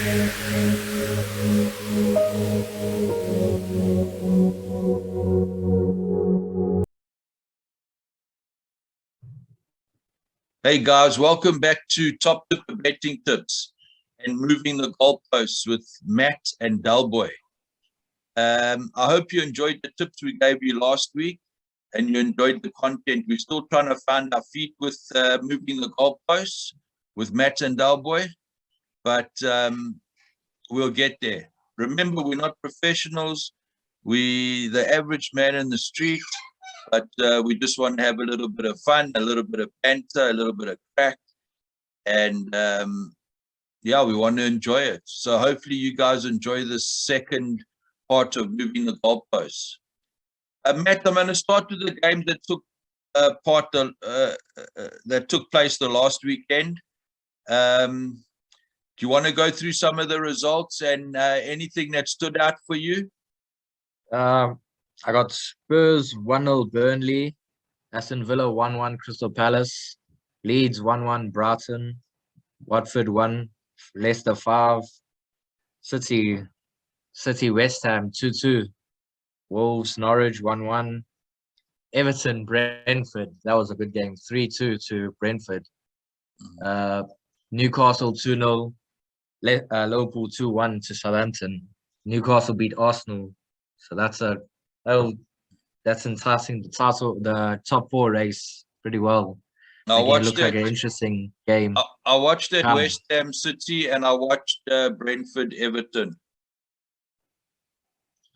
Hey guys, welcome back to Top Tip Betting Tips and Moving the Goalposts with Matt and Dalboy. I hope you enjoyed the tips we gave you last week and you enjoyed the content. We're still trying to find our feet with moving the goalposts with Matt and Dalboy, but we'll get there. Remember, we're not professionals. We the average man in the street, but we just want to have a little bit of fun, a little bit of banter, a little bit of crack, and yeah, we want to enjoy it. So hopefully you guys enjoy this second part of moving the goalposts. Matt, I'm going to start with the game that took that took place the last weekend. Do you want to go through some of the results and anything that stood out for you? I got Spurs 1-0 Burnley, Aston Villa 1-1 Crystal Palace, Leeds 1-1 Brighton, Watford 1, Leicester 5, City West Ham 2-2, Wolves Norwich 1-1, Everton Brentford, that was a good game, 3-2 to Brentford, Newcastle 2-0, Liverpool 2-1 to Southampton, Newcastle beat Arsenal, so that's enticing the top four race pretty well. It looks like an interesting game. I watched that West Ham City and I watched Brentford Everton.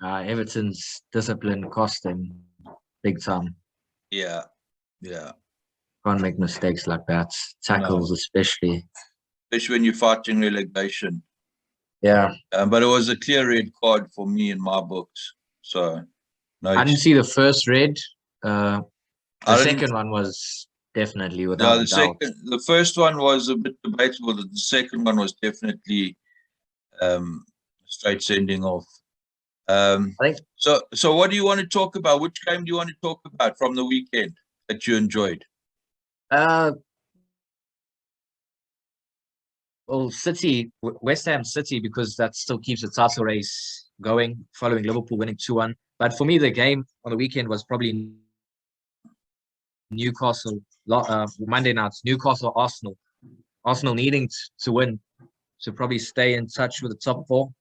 Everton's discipline cost them big time. Yeah. Can't make mistakes like that. Tackles, especially when you're fighting relegation. Yeah. But it was a clear red card for me in my books. So no, I didn't see the first red. The second one was definitely without a doubt. The first one was a bit debatable. The second one was definitely straight sending off. I think so. What do you want to talk about? Which game do you want to talk about from the weekend that you enjoyed? Well, West Ham City, because that still keeps the title race going, following Liverpool winning 2-1. But for me, the game on the weekend was probably Newcastle, Monday night, Newcastle Arsenal. Arsenal needing to win to probably stay in touch with the top four.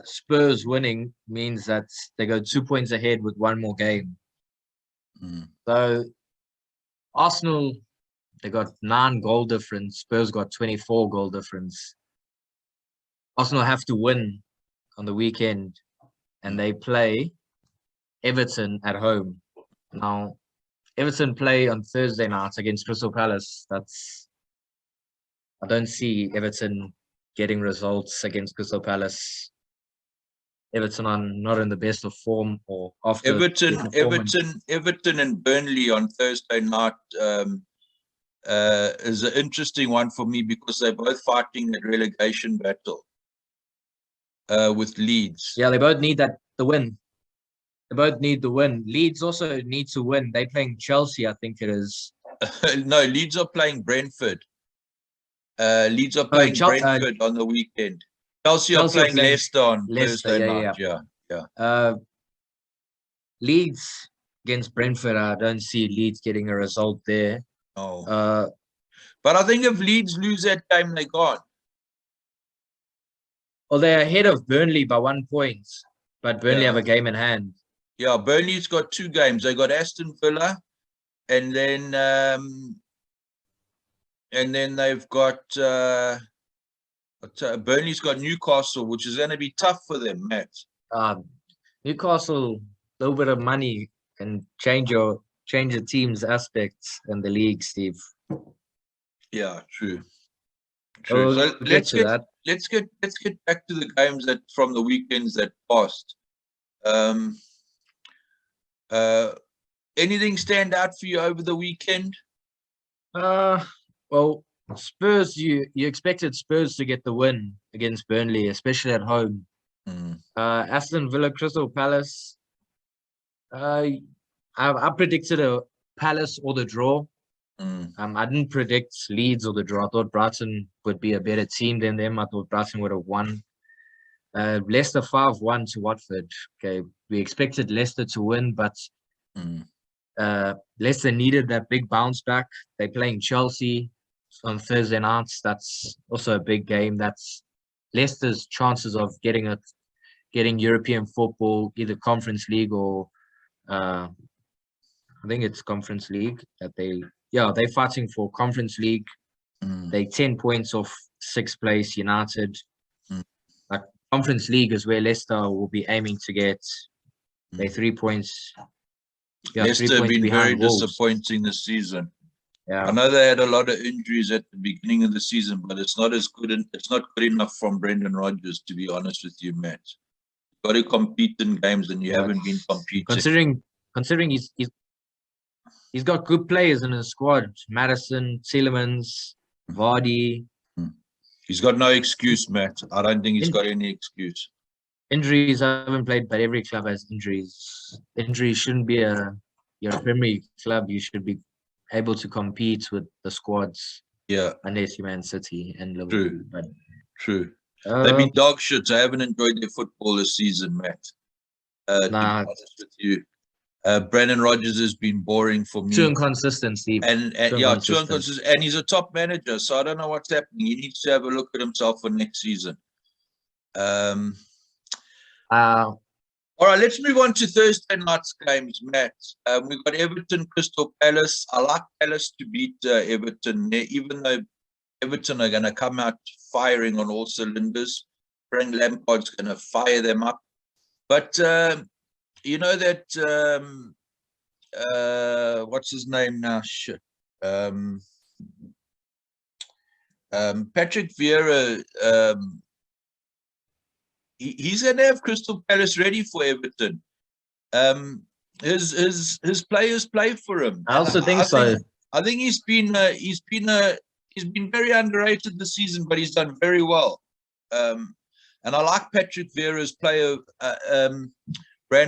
Spurs winning means that they go 2 points ahead with one more game. So Arsenal, they got 9 goal difference. Spurs got 24 goal difference. Arsenal have to win on the weekend, and they play Everton at home. Now, Everton play on Thursday night against Crystal Palace. I don't see Everton getting results against Crystal Palace. Everton are not in the best of form, or after Everton and Burnley on Thursday night is an interesting one for me because they're both fighting that relegation battle with Leeds. Yeah, they both need the win. They both need the win. Leeds also need to win. They're playing Chelsea, I think it is. No, Leeds are playing Brentford. Leeds are playing Brentford on the weekend. Chelsea are playing Leicester on Thursday night. Yeah. Leeds against Brentford, I don't see Leeds getting a result there. Oh. But I think if Leeds lose that game, they're gone. Well, they're ahead of Burnley by 1 point, but Burnley have a game in hand. Yeah, Burnley's got 2 games. They got Aston Villa, and then they've got Burnley's got Newcastle, which is going to be tough for them, Matt. Newcastle, a little bit of money can change the team's aspects in the league, Steve. Yeah, true. So let's get back to the games that from the weekends that passed. Anything stand out for you over the weekend? Well, Spurs, you expected Spurs to get the win against Burnley, especially at home. Aston Villa, Crystal Palace. I predicted a Palace or the draw. I didn't predict Leeds or the draw. I thought Brighton would be a better team than them. I thought Brighton would have won. Leicester 5-1 to Watford. Okay, we expected Leicester to win, but Leicester needed that big bounce back. They're playing Chelsea on Thursday nights. That's also a big game. That's Leicester's chances of getting European football, either Conference League or I think it's Conference League that they're fighting for Conference League. They 10 points off sixth place United. Like Conference League is where Leicester will be aiming to get. They 3 points. Yeah, Leicester 3 have points been behind very Wolves. disappointing this season. Yeah. I know they had a lot of injuries at the beginning of the season, but it's not as good. It's not good enough from Brendan Rodgers, to be honest with you, Matt. You've got to compete in games, and you haven't been competing. Considering he's got good players in his squad: Madison, Tielemans, Vardy. He's got no excuse, Matt. I don't think he's got any excuse. Injuries I haven't played, but every club has injuries. Injuries shouldn't be you're a Premier League club. You should be able to compete with the squads. Yeah. Unless you're Man City and Liverpool. True. They've been dog shit. I haven't enjoyed their football this season, Matt. To be honest with you. Brendan Rodgers has been boring for me. Too inconsistent, Steve. And too inconsistent. And he's a top manager, so I don't know what's happening. He needs to have a look at himself for next season. All right, let's move on to Thursday night's games, Matt. We've got Everton, Crystal Palace. I like Palace to beat Everton, even though Everton are going to come out firing on all cylinders. Frank Lampard's going to fire them up. But you know that, what's his name now? Shit. Patrick Vieira, he's going to have Crystal Palace ready for Everton. His players play for him. I also think so. I think he's been very underrated this season, but he's done very well. And I like Patrick Vieira's brand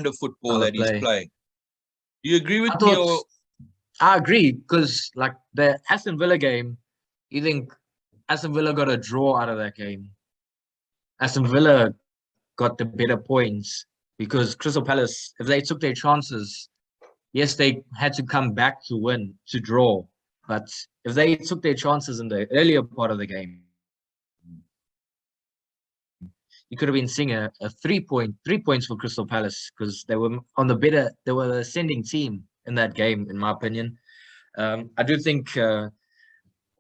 of football that he's playing. Do you agree with me? I agree, because like the Aston Villa game, you think Aston Villa got a draw out of that game. Aston Villa got the better points because Crystal Palace, if they took their chances, yes, they had to come back to win, to draw. But if they took their chances in the earlier part of the game, you could have been seeing a 3 points for Crystal Palace, because they were they were the ascending team in that game, in my opinion. I do think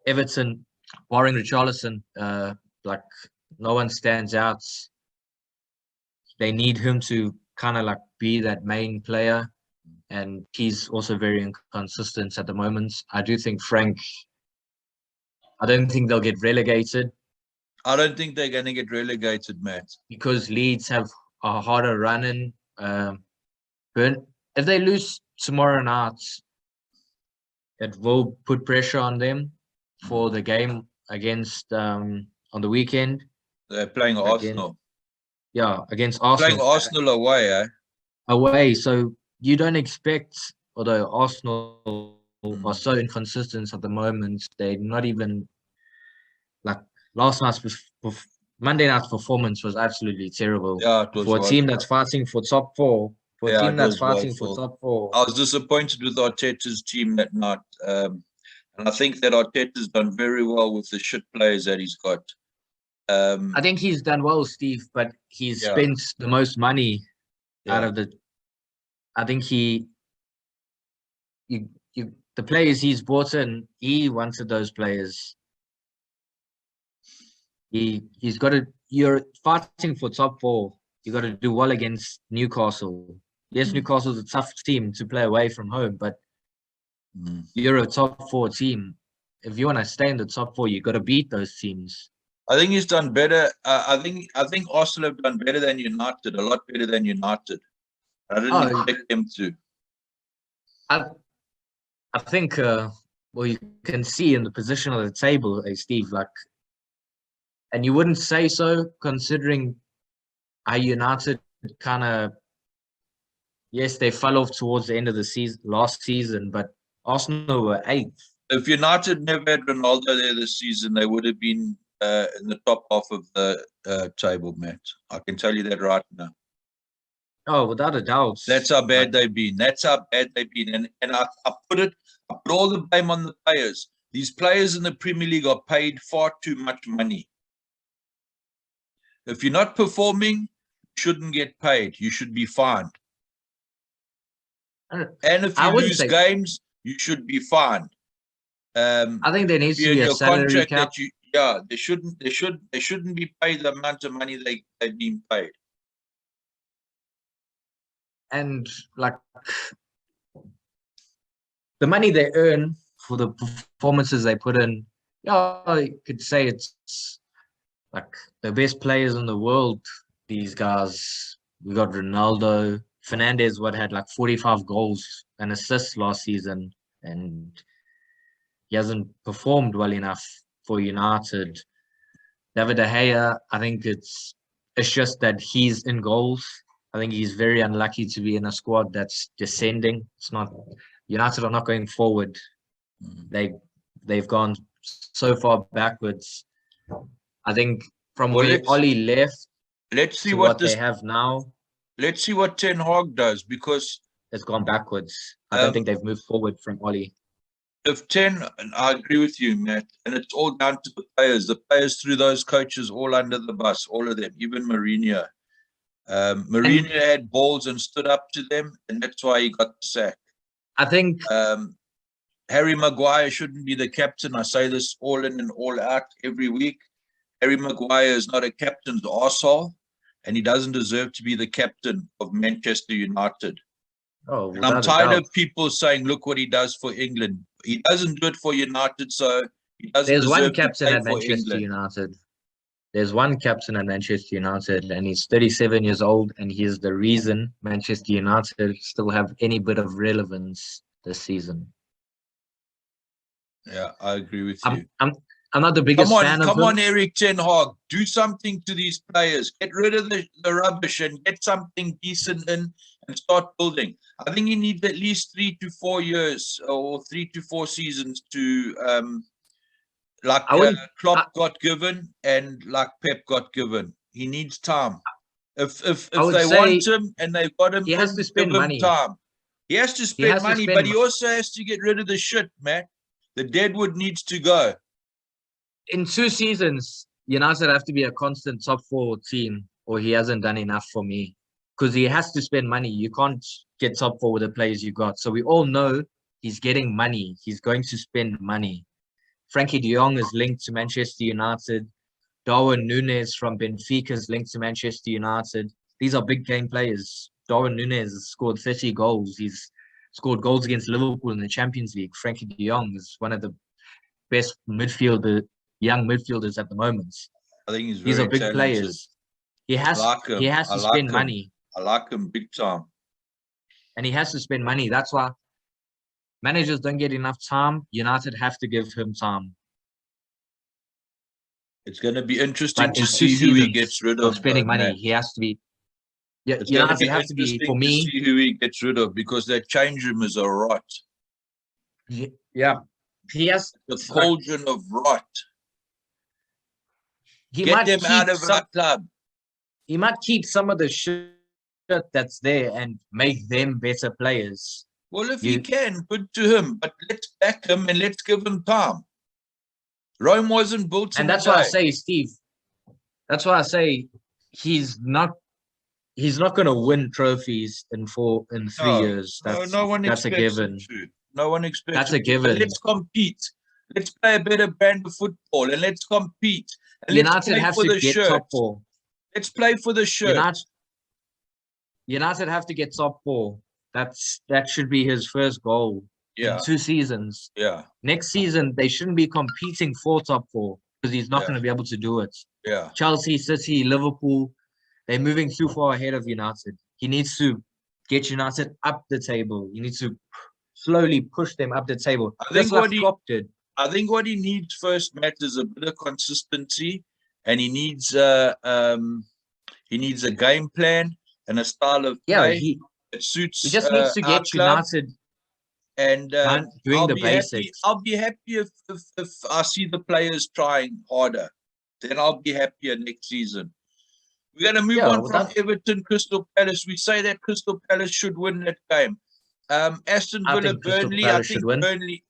Everton, barring Richarlison, like no one stands out. They need him to kind of like be that main player, and he's also very inconsistent at the moment. I do think I don't think they'll get relegated. I don't think they're going to get relegated, Matt. Because Leeds have a harder run in. If they lose tomorrow night, it will put pressure on them for the game against on the weekend. They're playing Arsenal. Yeah, against Arsenal. Playing Arsenal away, eh? Away. So you don't expect, although Arsenal are so inconsistent at the moment, they're not even like Monday night's performance was absolutely terrible. Yeah, for a team that's fighting for top four. For a team that's fighting for top four. I was disappointed with Arteta's team that night. And I think that Arteta's done very well with the shit players that he's got. I think he's done well, Steve, but he's spent the most money out of the. I think the players he's brought in, he wanted those players. He's got to. You're fighting for top four. You got to do well against Newcastle. Yes, Newcastle's a tough team to play away from home, but you're a top four team. If you want to stay in the top four, you got to beat those teams. I think he's done better. I think Arsenal have done better than United, a lot better than United. I didn't expect them to. I think, well, you can see in the position of the table, Steve, like, and you wouldn't say so considering how United kind of, yes, they fell off towards the end of the season, last season, but Arsenal were 8th. If United never had Ronaldo there this season, they would have been in the top half of the table, Matt. I can tell you that right now. Oh, without a doubt. That's how bad they've been. That's how bad they've been. And I put all the blame on the players. These players in the Premier League are paid far too much money. If you're not performing, you shouldn't get paid. You should be fined. And if you lose games, you should be fined. I think there needs to be a salary cap. They shouldn't be paid the amount of money they've been paid. And like the money they earn for the performances they put in, you could say it's like the best players in the world. These guys, we got Ronaldo, Fernandez, had like 45 goals and assists last season, and he hasn't performed well enough for United. David De Gea, I think it's just that he's in goals. I think he's very unlucky to be in a squad that's descending. It's not United are not going forward. They've gone so far backwards. I think from where Oli left, let's see what they have now. Let's see what Ten Hag does, because it's gone backwards. I don't think they've moved forward from Oli. I agree with you, Matt, and it's all down to the players. The players threw those coaches all under the bus, all of them, even Mourinho. Mourinho had balls and stood up to them, and that's why he got the sack. I think Harry Maguire shouldn't be the captain. I say this all in and all out every week. Harry Maguire is not a captain's arsehole, and he doesn't deserve to be the captain of Manchester United. Oh, and I'm tired of people saying, look what he does for England. He doesn't do it for United, so he doesn't There's deserve one captain to at play for Manchester England. United. There's one captain at Manchester United, and he's 37 years old, and he is the reason Manchester United still have any bit of relevance this season. Yeah, I agree with you. I'm not the biggest fan of him. Come on, Eric Ten Hag. Do something to these players. Get rid of the rubbish and get something decent in and start building. I think he needs at least 3 to 4 years or 3 to 4 seasons to Klopp got given and like Pep got given. He needs time. If they want him and they've got him, he has to spend money. Time. He has to spend money, but he also has to get rid of the shit, man. The deadwood needs to go. In 2 seasons, United have to be a constant top 4 team, or he hasn't done enough for me. Because he has to spend money. You can't get top 4 with the players you got. So we all know he's getting money. He's going to spend money. Frankie de Jong is linked to Manchester United. Darwin Núñez from Benfica is linked to Manchester United. These are big game players. Darwin Núñez has scored 30 goals. He's scored goals against Liverpool in the Champions League. Frankie de Jong is one of the best young midfielders at the moment. I think he's very These are big talented. Players. He has to spend money. I like him big time. And he has to spend money. That's why managers don't get enough time. United have to give him time. It's going to be interesting to see who he gets rid of. Spending money, he has to be. Yeah, United have to be, for me. To see who he gets rid of, because that change room is a rot. Yeah, he has the cauldron of rot. Get them out of our club. He might keep some of the shit that's there and make them better players. Well, if he can, good to him. But let's back him and let's give him time. Rome wasn't built in and that's why I say, Steve. That's why I say he's not going to win trophies in 3 years. That's a given. No one expects. That's a given. Let's compete. Let's play a better brand of football and let's compete. And United have to get top 4. Let's play for the shirt. United have to get top 4. That should be his first goal. Yeah. In 2 seasons. Yeah. Next season they shouldn't be competing for top 4 because he's not going to be able to do it. Yeah. Chelsea, City, Liverpool, they're moving too far ahead of United. He needs to get United up the table. He needs to slowly push them up the table. I think what he needs first, Matt, is a bit of consistency, and he needs a game plan and a style of play that suits. He just needs to get United. And Doing I'll the be happy. basics. I'll be happy if I see the players trying harder. Then I'll be happier next season. We're going to move on from Everton, Crystal Palace. We say that Crystal Palace should win that game. Aston Villa, Burnley.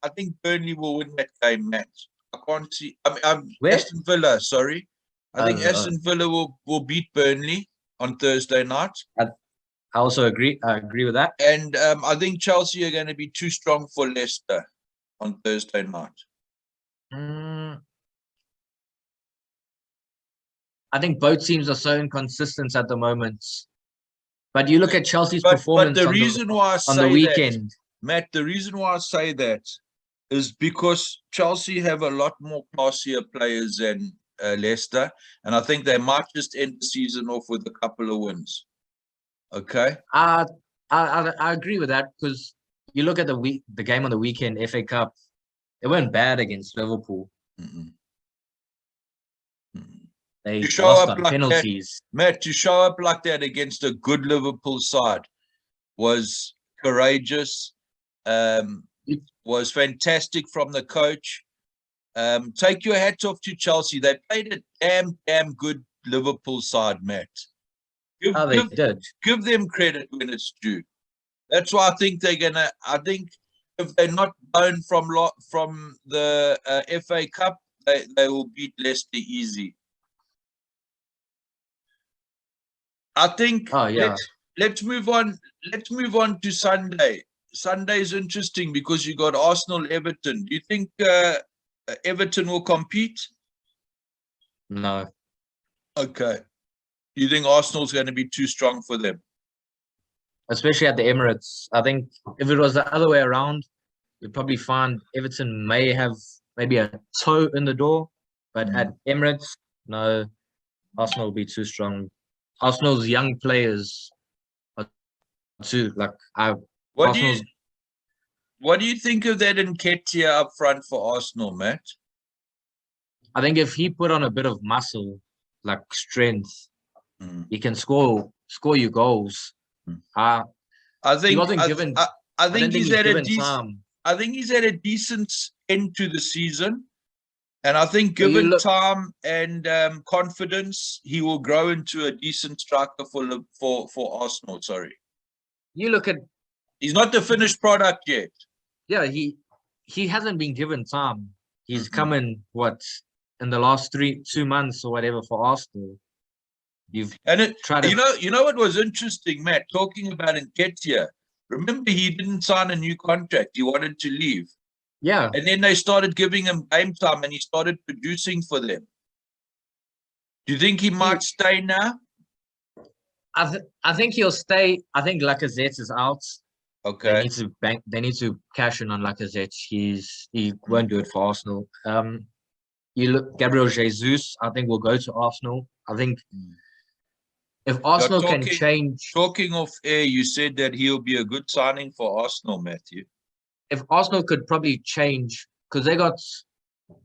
I think Burnley will win that game, Matt. I can't see. Aston Villa. Sorry, I think Aston Villa will beat Burnley on Thursday night. I also agree. I agree with that. And I think Chelsea are going to be too strong for Leicester on Thursday night. I think both teams are so inconsistent at the moment. But you look at Chelsea's performance on the weekend. Matt, the reason why I say that is because Chelsea have a lot more classier players than Leicester. And I think they might just end the season off with a couple of wins. Okay. I agree with that, because you look at the game on the weekend, FA Cup, it went bad against Liverpool. They lost on penalties. Matt, to show up like that against a good Liverpool side was courageous, was fantastic from the coach. Take your hat off to Chelsea. They played a damn good Liverpool side, Matt. Give them credit when it's due. That's why I think they're gonna. I think if they're not blown from the FA Cup, they will beat Leicester easy. I think. Let's move on. Let's move on to Sunday. Sunday is interesting because you got Arsenal, Everton. Do you think Everton will compete? No. Okay. You think Arsenal's going to be too strong for them? Especially at the Emirates. I think if it was the other way around, you'd probably find Everton may have maybe a toe in the door. But at Emirates, no, Arsenal will be too strong. Arsenal's young players are too, What do you think of that Nketiah up front for Arsenal, Matt? I think if he put on a bit of muscle, like strength, he can score you goals. I think he wasn't given. I think he's at a decent. I think he's at a decent end to the season, and I think given time and confidence, he will grow into a decent striker for Arsenal. Sorry, you look at. He's not the finished product yet. Yeah, he hasn't been given time. He's come in in the last 2 months or whatever for Arsenal. You know what was interesting, Matt, talking about Nketiah. Remember, he didn't sign a new contract. He wanted to leave. Yeah. And then they started giving him game time and he started producing for them. Do you think he might stay now? I think he'll stay. I think Lacazette is out. Okay. They need to cash in on Lacazette. He won't do it for Arsenal. You look, Gabriel Jesus, I think will go to Arsenal. I think if Arsenal can change. Talking off air, you said that he'll be a good signing for Arsenal, Matthew. If Arsenal could probably change, because they got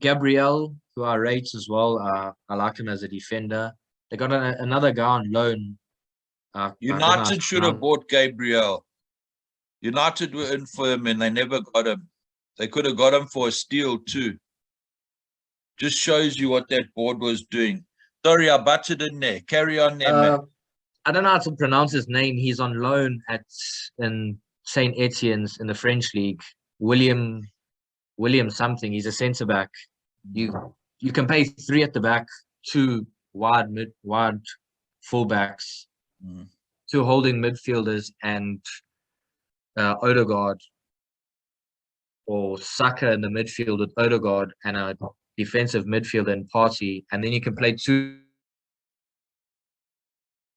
Gabriel, who I rate as well. I like him as a defender. They got another guy on loan. United should have bought Gabriel. United were in for him and they never got him. They could have got him for a steal too. Just shows you what that board was doing. Sorry, I butted in there. Carry on there, man. I don't know how to pronounce his name. He's on loan in Saint Etienne's in the French league. William something. He's a centre back. You can pay 3 at the back, 2 wide fullbacks, 2 holding midfielders, and Odegaard or Saka in the midfield with Odegaard and a defensive midfielder and Partey, and then you can play 2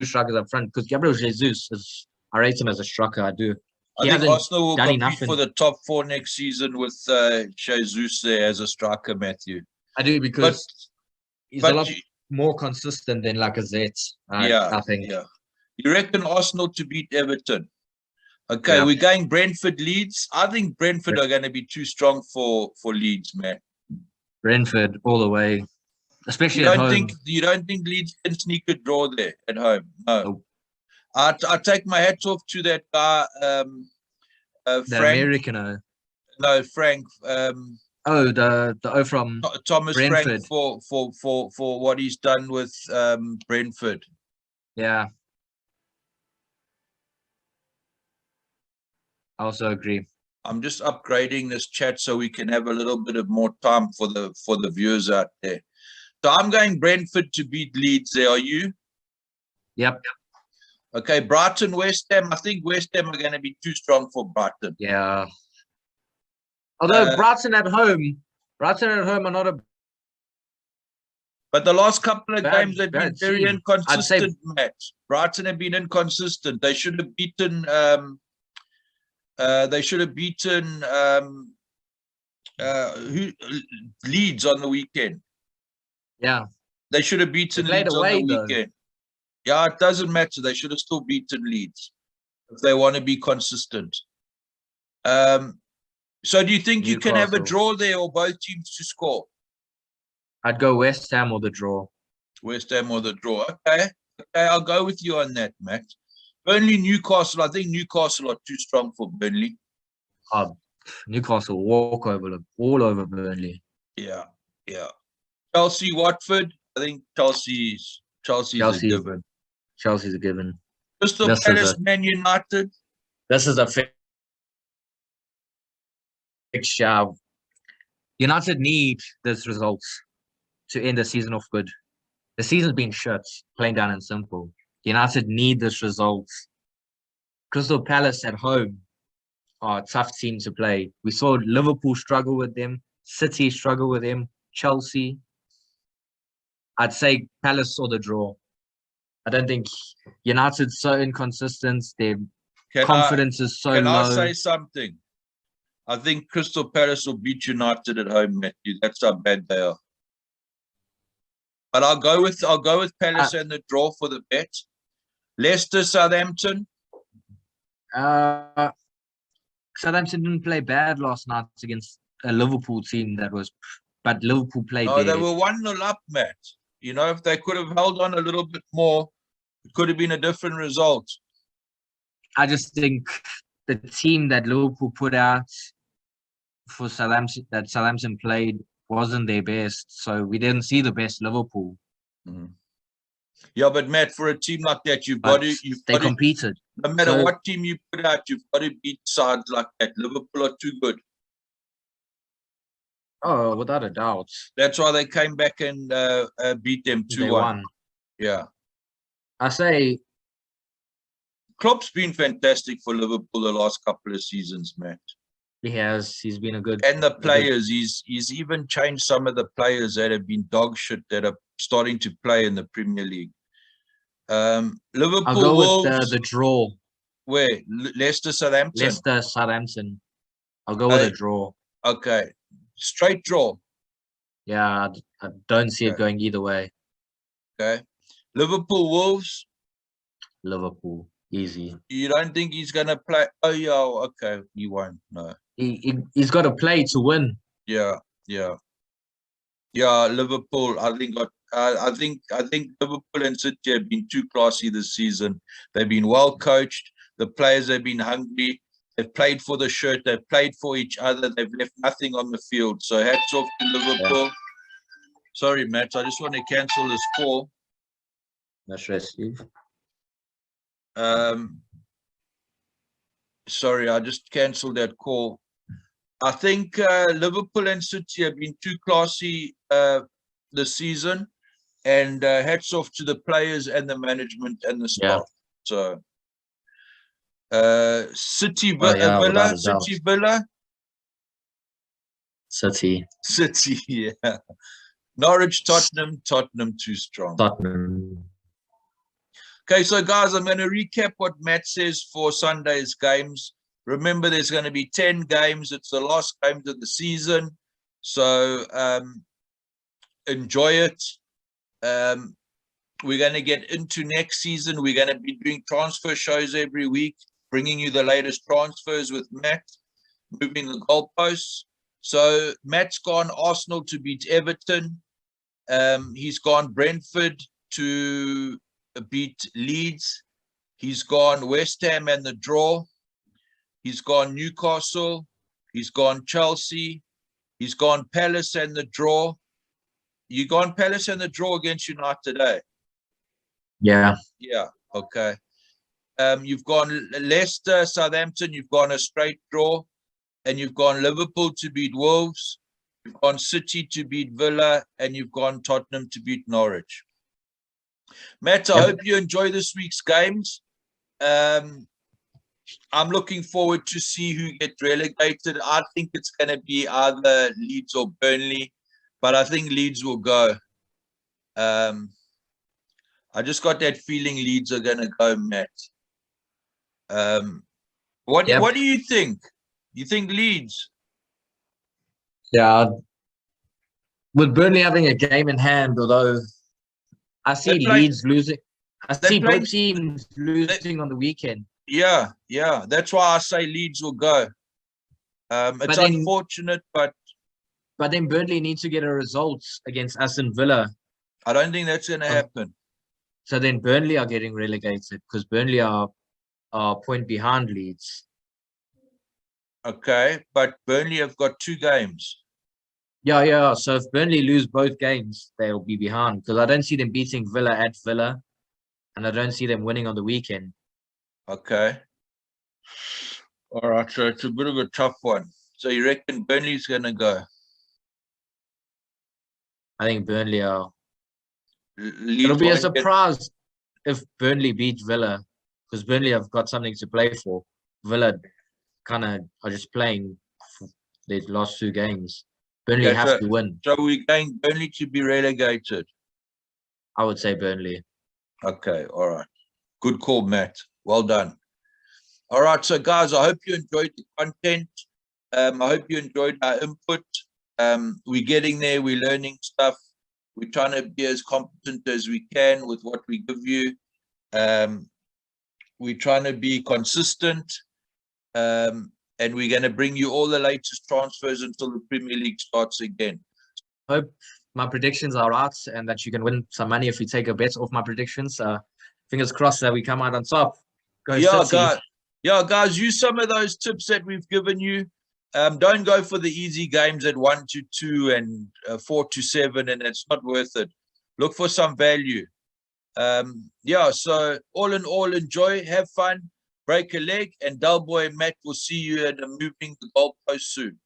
strikers up front, because Gabriel Jesus I rate him as a striker. I do. I think Arsenal will compete for the top 4 next season with Jesus there as a striker, Matthew. I do, because he's a lot more consistent than Lacazette. I think. Yeah. You reckon Arsenal to beat Everton? Okay, we're going Brentford, Leeds. I think Brentford are going to be too strong for Leeds, man. Brentford all the way, especially at home. You don't think Leeds can sneak a draw there at home? No. I take my hats off to that guy, the Frank. American. No, Frank. Oh, the O from Thomas Brentford. Frank for what he's done with Brentford. Yeah. I also agree. I'm just upgrading this chat so we can have a little bit of more time for the viewers out there. So I'm going Brentford to beat Leeds. There, are you? Yep. Okay, Brighton, West Ham. I think West Ham are going to be too strong for Brighton. Yeah. Although Brighton at home are not a But the last couple of bad, games they've been very team. inconsistent, Matt. Brighton have been inconsistent. They should have beaten Leeds on the weekend. Yeah. They should have beaten They played Leeds away, on the weekend. Yeah, it doesn't matter. They should have still beaten Leeds if they want to be consistent. So do you think you can have a Newcastle. draw there or both teams to score? I'd go West Ham or the draw. West Ham or the draw. Okay, I'll go with you on that, Matt. Burnley, Newcastle. I think Newcastle are too strong for Burnley. Newcastle walk over all over Burnley. Yeah. Chelsea, Watford. I think Chelsea's a given. Chelsea's a given. Crystal Palace, Man United. This is a fixture. United need this result to end the season off good. The season's been shut, plain down and simple. United need this result. Crystal Palace at home are a tough team to play. We saw Liverpool struggle with them, City struggle with them, Chelsea. I'd say Palace or the draw. I don't think United's so inconsistent. Their confidence is so low. Can I say something? I think Crystal Palace will beat United at home, Matthew. That's how bad they are. But I'll go with Palace and the draw for the bet. Leicester, Southampton. Southampton didn't play bad last night against a Liverpool team but Liverpool played. Oh, they were 1-0 up, Matt. You know, if they could have held on a little bit more, it could have been a different result. I just think the team that Liverpool put out for Southampton played wasn't their best, so we didn't see the best Liverpool. Mm-hmm. Yeah, but Matt, for a team like that, they competed. No matter what team you put out, you've got to beat sides like that. Liverpool are too good. Oh, without a doubt. That's why they came back and beat them 2-1. They won. Yeah. I say Klopp's been fantastic for Liverpool the last couple of seasons, Matt. He has. He's been a good. And the players, he's even changed some of the players that have been dog shit that are starting to play in the Premier League. Liverpool. I'll go with the draw. Where? Leicester, Southampton. Leicester, Southampton. I'll go with a draw. Okay. Straight draw. Yeah, I don't see it going either way. Okay. Liverpool, Wolves. Liverpool, easy. You don't think he's gonna play? Oh yeah, okay. He won't. No. He's got to play to win. Yeah. Liverpool. I think Liverpool and City have been too classy this season. They've been well coached. The players have been hungry. They've played for the shirt. They've played for each other. They've left nothing on the field. So hats off to Liverpool. Yeah. Sorry, Matt. I just want to cancel this call. No stress, Steve. Sorry, I just cancelled that call. I think Liverpool and City have been too classy this season, and hats off to the players and the management and the staff. Yeah. So, City Villa, City Villa. City, yeah. Norwich, Tottenham too strong. Tottenham. Okay, so guys, I'm going to recap what Matt says for Sunday's games. Remember, there's going to be 10 games. It's the last games of the season. So enjoy it. We're going to get into next season. We're going to be doing transfer shows every week, bringing you the latest transfers with Matt, moving the goalposts. So Matt's gone Arsenal to beat Everton. He's gone Brentford to beat Leeds. He's gone West Ham and the draw. He's gone Newcastle. He's gone Chelsea. He's gone Palace and the draw. You gone Palace and the draw against United today? Yeah. Yeah. Okay. You've gone Leicester, Southampton. You've gone a straight draw, and you've gone Liverpool to beat Wolves. You've gone City to beat Villa, and you've gone Tottenham to beat Norwich. Matt, I hope you enjoy this week's games. I'm looking forward to see who gets relegated. I think it's going to be either Leeds or Burnley, but I think Leeds will go. I just got that feeling Leeds are going to go, Matt. What do you think? You think Leeds? Yeah. With Burnley having a game in hand, although I see Leeds losing. I see both teams losing on the weekend. Yeah. That's why I say Leeds will go. It's unfortunate, but then Burnley needs to get a result against Aston Villa. I don't think that's going to happen. So then Burnley are getting relegated because Burnley are a point behind Leeds. Okay, but Burnley have got 2 games. Yeah. So if Burnley lose both games, they'll be behind because I don't see them beating Villa at Villa, and I don't see them winning on the weekend. Okay. All right, so it's a bit of a tough one. So you reckon Burnley's going to go? I think Burnley are. It'll be a surprise if Burnley beat Villa because Burnley have got something to play for. Villa kind of are just playing their last 2 games. Burnley has to win. So we're going Burnley to be relegated? I would say Burnley. Okay, all right. Good call, Matt. Well done. All right, so guys, I hope you enjoyed the content. I hope you enjoyed our input. We're getting there. We're learning stuff. We're trying to be as competent as we can with what we give you. We're trying to be consistent. And we're going to bring you all the latest transfers until the Premier League starts again. Hope my predictions are right and that you can win some money if you take a bet off my predictions. Fingers crossed that we come out on top. Guys, use some of those tips that we've given you. Don't go for the easy games at 1-2 and 4-7, and it's not worth it. Look for some value. So all in all, enjoy, have fun, break a leg, and Dullboy and Matt will see you at a moving the goalpost soon.